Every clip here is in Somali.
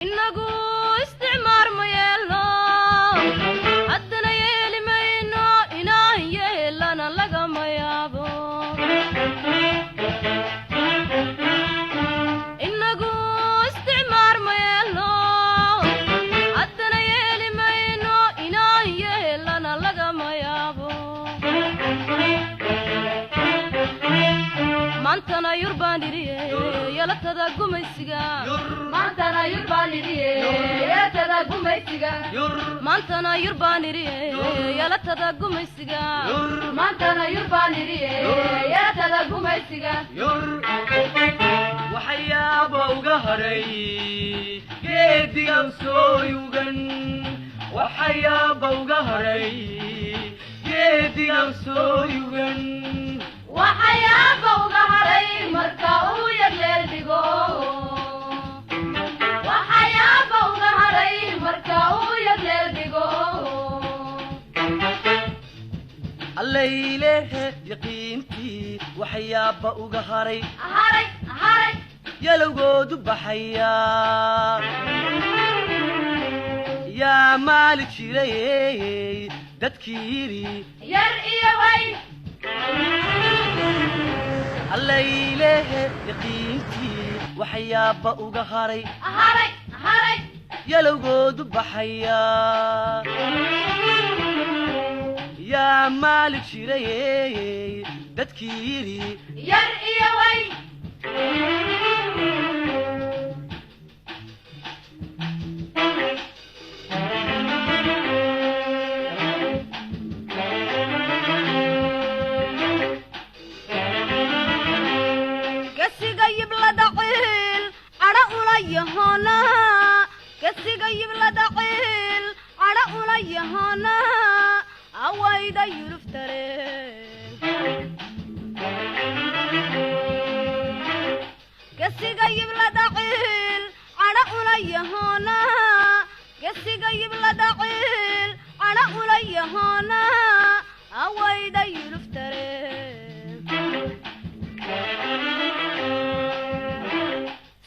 inagu isticmaar ma yeelno haddana yeeli mayno inaan yeelana lagama yaabo inagu isticmaar ma yeelno haddana yeeli mayno inaan yeelana lagama yaabo maantana yurbaan iriye yalatada gumaysiga maantana yurbaan iriye yalatada gumaysiga maantana yurbaan iriye yalatada gumaysiga maantana yurbaan iriye yalatada gumaysiga waxyaabo uga haray geedigan soo yugan waxyaabo uga haray geedigan soo yugan waxyaabo uga haray marka uu yagleel dhigo waxyaabo uga haray marka uu yagleel dhigo allaylehe yaqiintii waxyaabo uga haray haray yalowgoodu baxaya yaa maali jiray dadkii yidhi yar iyo weyn allaylehe yaqiintii waxyaabo uga haray yalowgoodu baxaya yaa maali jiray dadkii yidhi yar iyo weyn kasiga yiblada ciil ara ula yahana kasiga yiblada ciil ara ula yahana awayda yuluftare kasiga yiblada ciil ara ula yahana kasiga yiblada ciil ara ula yahana awayda yuluftare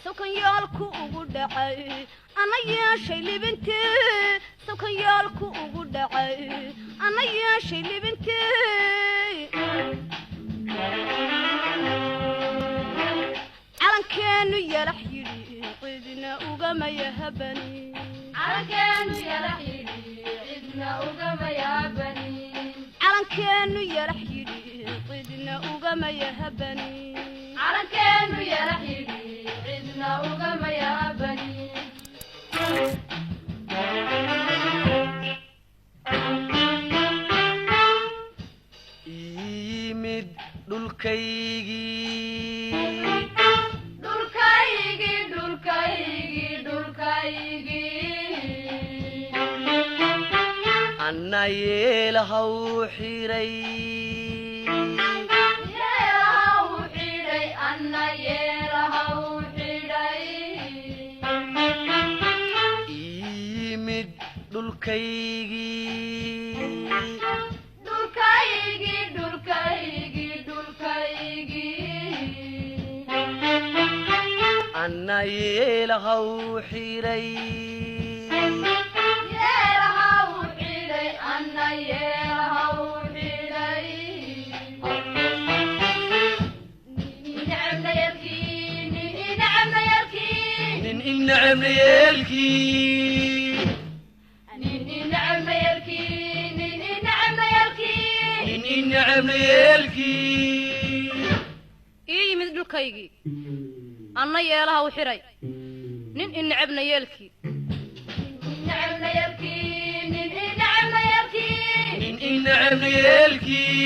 سكن يالكو وقدعي أنا يا شي لبنتي سكن يالكو وقدعي أنا يا شي لبنتي على كانوا يرح يري عيدنا وقما يهبني على كانوا يرح يري عيدنا وقما يهبني على كانوا يرح يري عيدنا وقما يهبني على كانوا يرح يري عيدنا وقما يهبني yimid dhulkaygii anna yeelahaw xiray yimid dhulkaygii anna yeelahaw xiray nin inacam layaalkii nin inacam layaalkii ii yimid dhulkaygii anna yeelaha u xiray nin inacabna yeelkii nin inacam layaalkii nin inacabna yeelkii